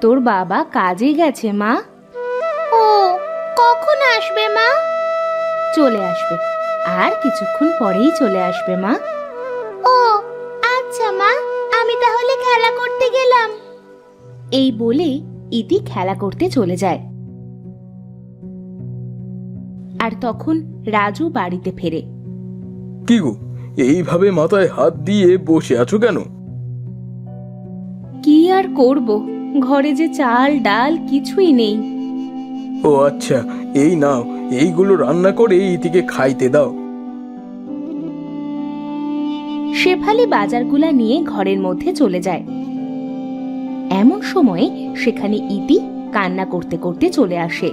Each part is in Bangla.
তোর বাবা কাজে গেছে মা। ও, কখন আসবে মা? চলে আসবে, আর কিছুক্ষণ পরেই চলে আসবে মা। ও আচ্ছা মা, আমি তাহলে খেলা করতে গেলাম। এই বলে ইতি খেলা করতে চলে যায়। আর তখন রাজু বাড়িতে ফেরে। কি গো, এইভাবে মাথায় হাত দিয়ে বসে আছো কেন? কি আর করব, ঘরে যে চাল ডাল কিছুই নেই। ও আচ্ছা, এই নাও, এইগুলো রান্না করে ইতিকে খাইতে দাও। শেফালি বাজারগুলা নিয়ে ঘরের মধ্যে চলে যায়। এমন সময় সেখানে ইতি কান্না করতে করতে চলে আসে।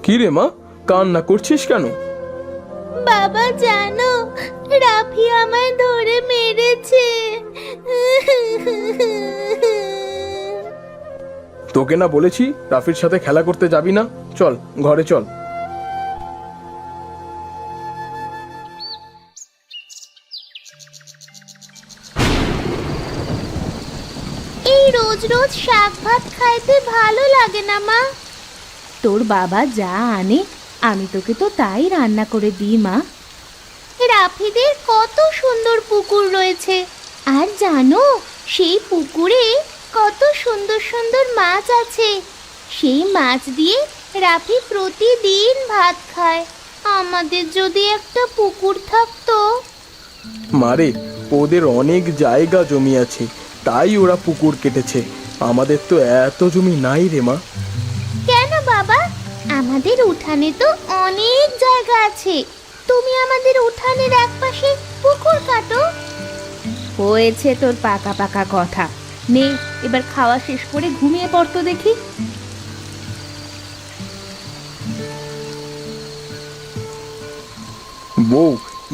কি রে মা, কান্না করছিস কেন? বাবা জানো, রাফি আমায় ধরে মেরেছে। তোকে না বলেছি রাফির সাথে খেলা করতে যাবি না? চল ঘরে চল। এই রোজ রোজ শাক ভাত খাইতে ভালো লাগে না মা। তোর বাবা যা আনে আমি তোকে তো তাই রান্না করে দিই মা। রাফিদের কত সুন্দর পুকুর রয়েছে, আর জানো সেই পুকুরে কত সুন্দর সুন্দর মাছ আছে। সেই মাছ দিয়ে রাফি প্রতিদিন ভাত খায়। আমাদের যদি একটা পুকুর থাকতো। মারে, ওদের অনেক জায়গা জমি আছে, তাই ওরা পুকুর কেটেছে। আমাদের তো এত জমি নাই রে মা। কেন বাবা, আমাদের উঠানে তো অনেক জায়গা আছে। তুমি আমাদের উঠানের একপাশে পুকুর কাটো। হয়েছে তোর পাকা পাকা কথা। নে, এবার খাওয়া শেষ করে ঘুমিয়ে পড়তো দেখি। বউ,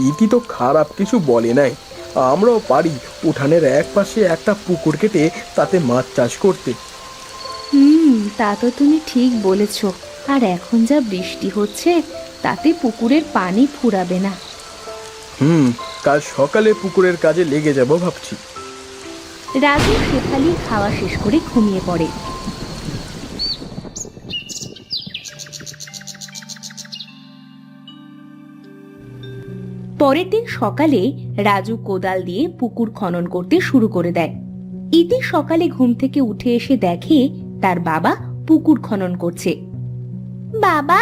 ইতি তো খারাপ কিছু বলে নাই। আমরাও পারি উঠানের এক পাশে একটা পুকুর কেটে তাতে মাছ চাষ করতে। তা তো তুমি ঠিক বলেছ। আর এখন যা বৃষ্টি হচ্ছে তাতে পুকুরের পানি ফুরাবে না। কাল সকালে পুকুরের কাজে লেগে যাব ভাবছি। রাজু শেফালি খাওয়া শেষ করে ঘুমিয়ে পড়ে। পরের দিন সকালে রাজু কোদাল দিয়ে পুকুর খনন করতে শুরু করে দেয়। ইতি সকালে ঘুম থেকে উঠে এসে দেখে তার বাবা পুকুর খনন করছে। বাবা,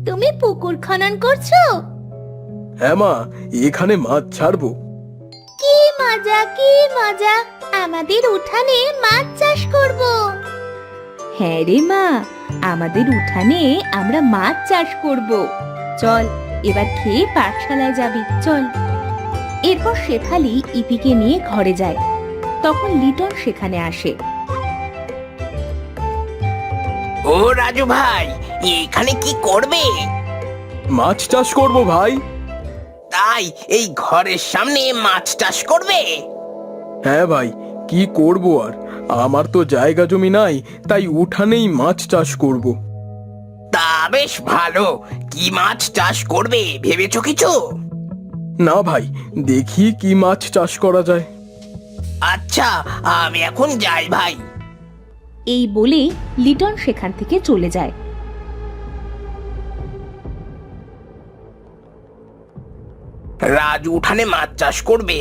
তুমি পুকুর খনন করছো? হ্যাঁ মা, এখানে মাছ ছাড়বো। কি মজা, কি মজা! আমাদের উঠানে মাছ চাষ করব। হ্যাঁ রে মা, আমাদের উঠানে আমরা মাছ চাষ করব। চল এবার খেয়ে পাঠশালায় যাবি, চল। এরপর শেফালি ইতিকে নিয়ে ঘরে যায়। তখন লিটন সেখানে আসে। ও রাজু ভাই, এখানে কি করবে? মাছ চাষ করব ভাই। তাই এই ঘরের সামনে মাছ চাষ করবে? হ্যাঁ ভাই, কি করব আর, আমার তো জায়গা জমি নাই, তাই উঠানেই মাছ চাষ করব। তা বেশ ভালো। কি মাছ চাষ করবে ভেবেছো কিছু? না ভাই, দেখি কি মাছ চাষ করা যায়। আচ্ছা, আমি এখন যাই ভাই। এই বলে লিটন সেখান থেকে চলে যায়। রাজু উঠানে মাছ চাষ করবে।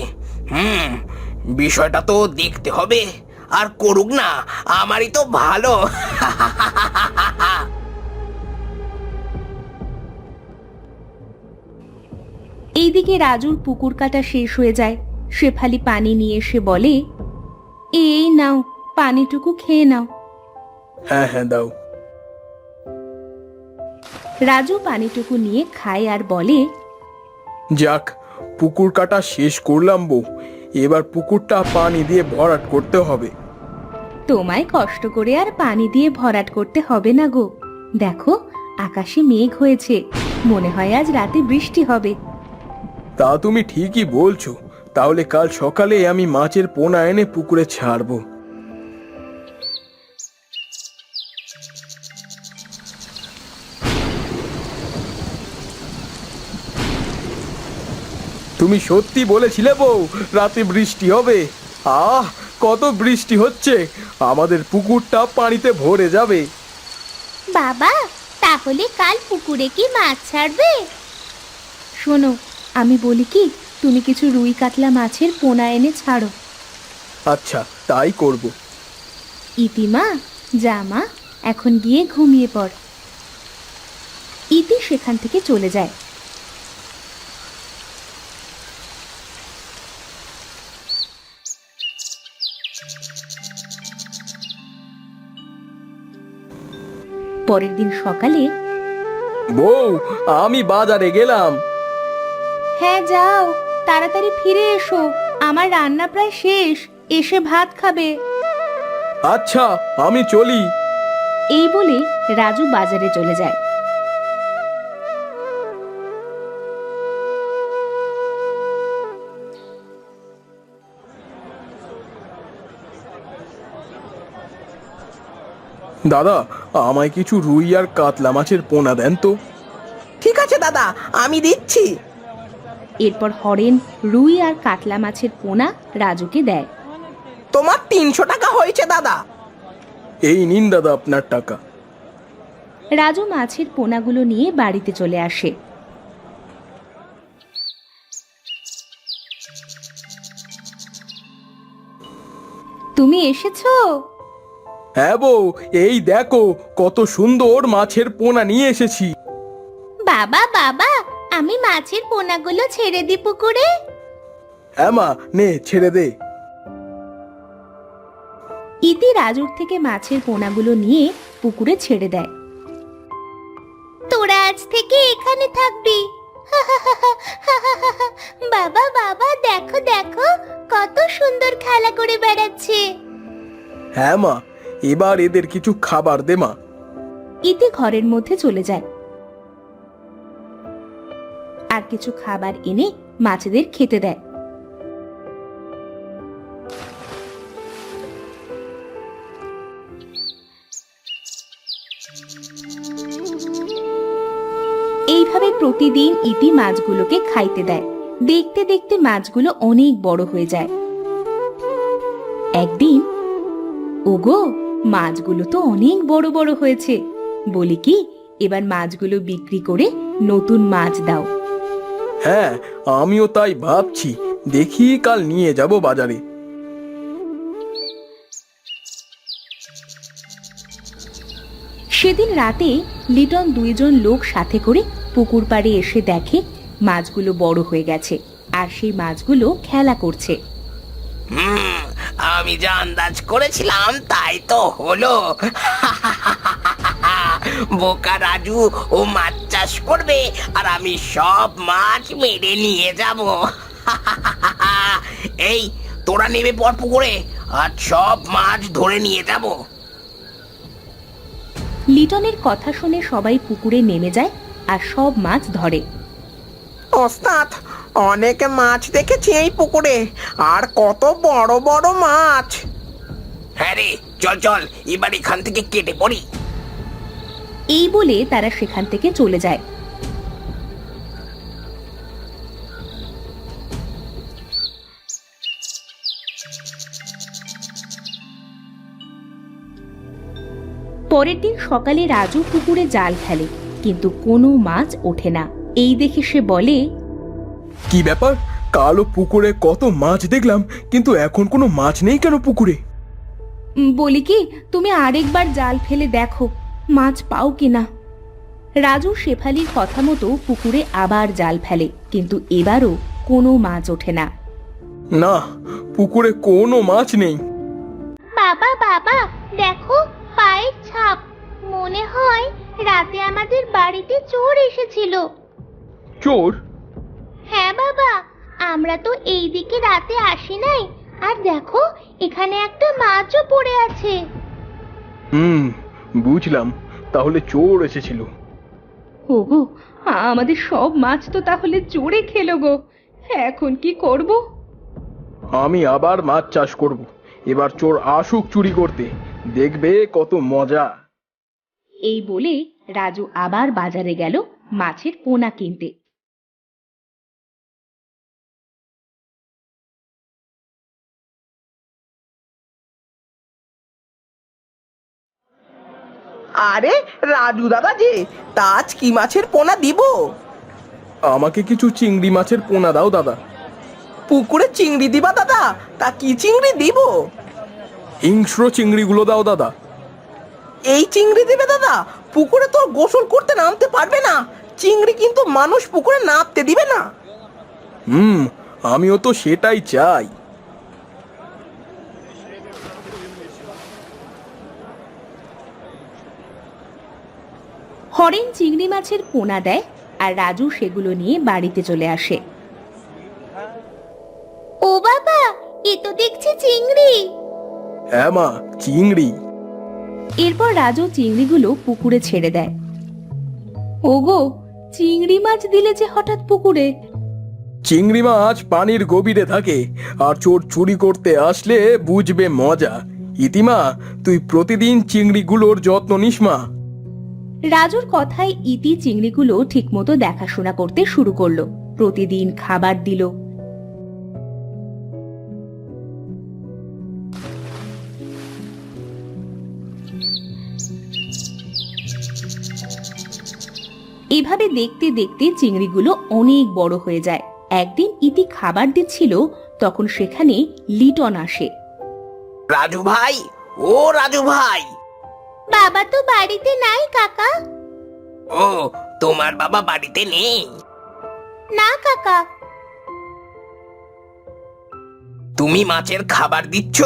বিষয়টা তো দেখতে হবে। আর করুক না, আমারই তো ভালো। এইদিকে রাজুর পুকুর কাটা শেষ হয়ে যায়। শেফালি পানি নিয়ে এসে বলে, এই নাও, পানিটুকু খেয়ে নাও। হ্যাঁ হ্যাঁ, দাও। রাজু পানিটুকু নিয়ে খায় আর বলে, যাক, পুকুর কাটা শেষ করলাম বউ। এবার পুকুরটা পানি দিয়ে ভরাট করতে হবে। তোমায় কষ্ট করে আর পানি দিয়ে ভরাট করতে হবে না গো। দেখো, আকাশে মেঘ হয়েছে, মনে হয় আজ রাতে বৃষ্টি হবে। তা তুমি ঠিকই বলছো। তাহলে কাল সকালে আমি মাছের পোনা এনে পুকুরে ছাড়বো। তুমি সত্যি বলেছিলে বউ রাতে বৃষ্টি হবে। আহ, কত বৃষ্টি হচ্ছে, আমাদের পুকুরটা পানিতে ভরে যাবে। বাবা, তাহলে কাল পুকুরে কি মাছ ছাড়বে? শোনো, আমি বলি কি, তুমি কিছু রুই কাতলা মাছের পোনা এনে ছাড়ো। আচ্ছা, তাই করব। ইতিমা, যা মা, এখন গিয়ে ঘুমিয়ে পড়। ইতি সেখান থেকে চলে যায়। পরের দিন সকালে, বউ, আমি বাজারে গেলাম। হ্যাঁ যাও, তাড়াতাড়ি ফিরে এসো, আমার রান্না প্রায় শেষ, এসে ভাত খাবে। আচ্ছা, আমি চলি। এই বলে রাজু বাজারে চলে যায়। দাদা, আমায় কিছু রুই আর কাতলা মাছের পোনা দেন তো। ঠিক আছে দাদা, আমি দিচ্ছি। এরপর হরেন রুই আর কাতলা মাছের পোনা রাজুকে দেয়। তোমার 300 টাকা হয়েছে দাদা। এই নিন দাদা আপনার টাকা। রাজু মাছের পোনাগুলো নিয়ে বাড়িতে চলে আসে। তুমি এসেছো? হ্যাঁ বউ, এই দেখো কত সুন্দর মাছের পোনা নিয়ে এসেছি। বাবা বাবা, আমি মাছের পোনাগুলো ছেড়ে দিই পুকুরে। হ্যাঁ মা, নে ছেড়ে দে। ইতি রাজুর থেকে মাছের পোনাগুলো নিয়ে পুকুরে ছেড়ে দেয়। তোরা আজ থেকে এখানে থাকবি। বাবা বাবা, দেখো দেখো কত সুন্দর খেলা করে বেড়াচ্ছে। হ্যাঁ মা, এবার এদের কিছু খাবার দে মা। ইতি ঘরের মধ্যে চলে যায় আর কিছু খাবার এনে মাছেদের খেতে দেয়। এইভাবে প্রতিদিন ইতি মাছগুলোকে খাইতে দেয়। দেখতে দেখতে মাছগুলো অনেক বড় হয়ে যায়। একদিন, ওগো, মাছগুলো তো অনেক বড় বড় হয়েছে, বলি কি, এবার মাছগুলো বিক্রি করে নতুন মাছ দাও। হ্যাঁ, আমিও তাই ভাবছি, দেখি কাল নিয়ে যাব বাজারে। সেদিন রাতে লিটন 2 জন লোক সাথে করে পুকুর পাড়ে এসে দেখে মাছগুলো বড় হয়ে গেছে আর সেই মাছগুলো খেলা করছে। আমি যা আন্দাজ করেছিলাম তাই তো হলো। বোকা রাজু ও মাছ চাষ করবে আর আমি সব মাছ মেরে নিয়ে যাব। এই, তোরা নেমে পড় পুকুরে, আর সব মাছ ধরে নিয়ে যাব। লিটনের কথা শুনে সবাই পুকুরে নেমে যায় আর সব মাছ ধরে। ওস্তাদ, অনেক মাছ দেখেছি এই পুকুরে, আর কত বড় বড় মাছ। হ্যাঁ রে, চল চল, এবার এখান থেকে কেটে পড়ি। এই বলে তারা সেখান থেকে চলে যায়। পরের দিন সকালে রাজু পুকুরে জাল ফেলে, কিন্তু কোনো মাছ ওঠে না। এই দেখে সে বলে, কি ব্যাপার, কালো পুকুরে কত মাছ দেখলাম, কিন্তু এখন কোনো মাছ নেই কেন পুকুরে? বলি কি, তুমি আরেকবার জাল ফেলে দেখো, মাছ পাও কিনা। রাজু শেফালির কথা মতো পুকুরে আবার জাল ফেলে, কিন্তু এবারও কোনো মাছ ওঠে না। না, পুকুরে কোনো মাছ নেই। বাবা বাবা, দেখো পায়ের ছাপ, মনে হয় রাতে আমাদের বাড়িতে চোর এসেছিল। চোর? হ্যাঁ বাবা, আমরা তো এই দিকে রাতে আসি নাই, আর দেখো এখানে একটা মাছও পড়ে আছে। বুঝলাম, তাহলে চোর এসেছিল। ওগো, আমাদের সব মাছ তো তাহলে চোরে খেলো গো, এখন কি করব? আমি আবার মাছ চাষ করব, এবার চোর আসুক চুরি করতে, দেখবে কত মজা। এই বলে রাজু আবার বাজারে গেল মাছের পোনা কিনতে। আরে রাজু দাদা যে, তা আজ কি মাছের পোনা দিব? আমাকে কিছু চিংড়ি মাছের পোনা দাও দাদা। পুকুরে চিংড়ি দিবা দাদা? তা কি চিংড়ি দিব? হিংস্র চিংড়িগুলো দাও দাদা। এই চিংড়ি দিবে দাদা? পুকুরে তো গোসল করতে নামতে পারবে না, চিংড়ি কিন্তু মানুষ পুকুরে নামতে দিবে না। আমিও তো সেটাই চাই। হরেন চিংড়ি মাছের পোনা দেয় আর রাজু সেগুলো নিয়ে বাড়িতে চলে আসে। ও বাবা, এ তো দেখছি চিংড়ি। হ্যাঁ মা, চিংড়ি। এরপর রাজু চিংড়িগুলো পুকুরে ছেড়ে দেয়। ওগো, চিংড়ি মাছ দিলে যে হঠাৎ পুকুরে? চিংড়ি মাছ পানির গভীরে থাকে, আর চোর চুরি করতে আসলে বুঝবে মজা। ইতিমা, তুই প্রতিদিন চিংড়িগুলোর যত্ন নিস মা। রাজুর কথায় ইতি চিংড়িগুলো ঠিকমতো দেখাশোনা করতে শুরু করলো। প্রতিদিন খাবার দিল। এভাবে দেখতে দেখতে চিংড়িগুলো অনেক বড় হয়ে যায়। একদিন ইতি খাবার দিচ্ছিল, তখন সেখানে লিটন আসে। রাজু ভাই, ও রাজু ভাই। বাবা তো বাড়িতে নাই কাকা। ও, তোমার বাবা বাড়িতে নেই? না কাকা। তুমি মাছের খাবার দিচ্ছ?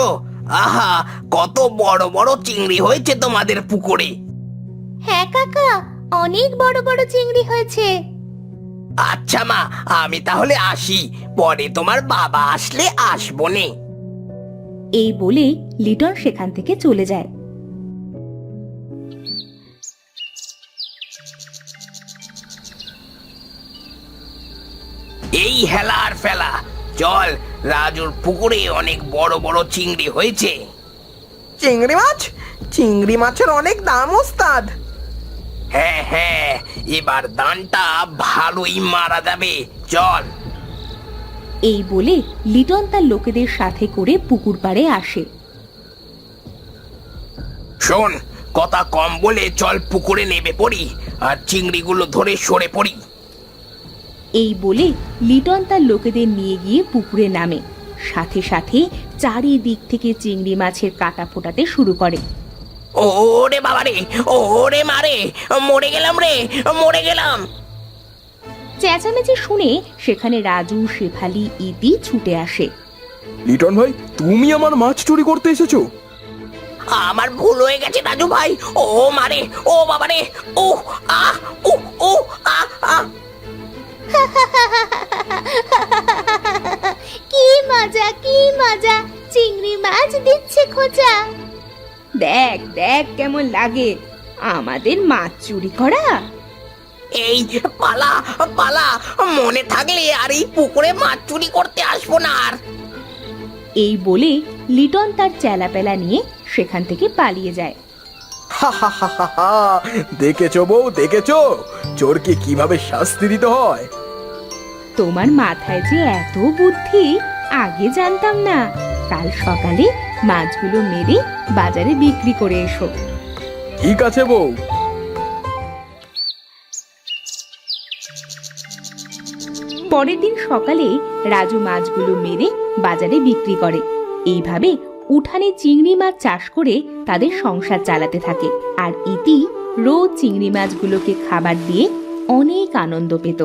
আহা, কত বড় বড় চিংড়ি হয়েছে তোমাদের পুকুরে। হ্যাঁ কাকা, অনেক বড় বড় চিংড়ি হয়েছে। আচ্ছা মা, আমি তাহলে আসি, পরে তোমার বাবা আসলে আসবো নে। এই বলে লিটন সেখান থেকে চলে যায়। এই হেলার ফেলা, চল, রাজুর পুকুরে অনেক বড় বড় চিংড়ি হয়েছে। চিংড়ি মাছ? চিংড়ি মাছের অনেক দাম ওস্তাদ। হ্যাঁ হ্যাঁ, এবার দানটা ভালোই মারা যাবে, চল। এই বলে লিটন তার লোকেদের সাথে করে পুকুর পাড়ে আসে। শোন, কথা কম বলে চল পুকুরে নেমে পড়ি আর চিংড়িগুলো ধরে সরে পড়ি। এই বলে লিটন তার লোকেদের নিয়ে গিয়ে পুকুরে নামে। সাথে সাথে চারিদিক থেকে চিংড়ি মাছের কাঁটা ফোটাতে শুরু করে। ওরে বাবা রে, ওরে মারে, মরে গেলাম রে, মরে গেলাম। চেঁচামেচি শুনে সেখানে রাজু, শেফালি, ইতি ছুটে আসে। লিটন ভাই, তুমি আমার মাছ চুরি করতে এসেছো? আমার ভুল হয়ে গেছে রাজু ভাই, ও মারে, ও বাবা রে, ও আহ, ও ও আহ আহ। কি মজা, কি মজা, চিংড়ি মাছ দিচ্ছে খোঁজা। দেখ দেখ কেমন লাগে আমাদের মাছ চুরি করা। এই পালা পালা, মনে থাকলে আর এই পুকুরে মাছ চুরি করতে আসবো না আর। এই বলে লিটন তার চেলাপেলা নিয়ে সেখান থেকে পালিয়ে যায়। দেখেছো বউ, দেখেছো চোরকে কিভাবে শাস্তি দিতে হয়? তোমার মাথায় যে এত বুদ্ধি, আগে জানতাম না। কাল সকালে মাছগুলো মেরে বাজারে বিক্রি করে এসো। ঠিক আছে বউ। পরের দিন সকালে রাজু মাছগুলো মেরে বাজারে বিক্রি করে। এইভাবে উঠানে চিংড়ি মাছ চাষ করে তাদের সংসার চালাতে থাকে। আর ইতি রোজ চিংড়ি মাছগুলোকে খাবার দিয়ে অনেক আনন্দ পেত।